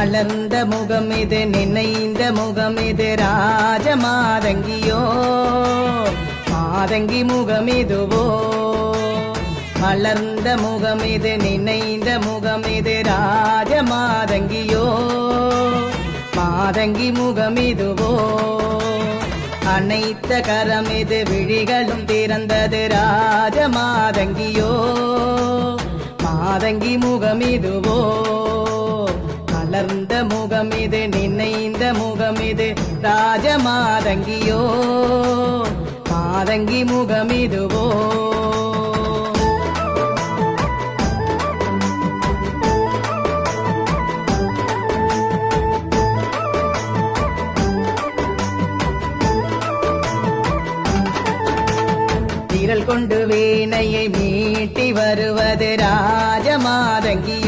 மலர்ந்த முகம் இது நினைந்த முகம் இது ராஜமாதங்கியோ மாதங்கி முகம் இதுவோ மலர்ந்த முகம் இது நினைந்த முகம் இது ராஜமாதங்கியோ மாதங்கி முகம் இதுவோ அனைத்த கரம் இது விழிகளும் திறந்தது ராஜமாதங்கியோ மாதங்கி முகம் இதுவோ மலர்ந்த முகம் இது நினைந்த முகம் இது ராஜமாதங்கியோ மாதங்கி முகம் இதுவோ விரல் கொண்டு வீணையை மீட்டி வருவது ராஜமாதங்கியோ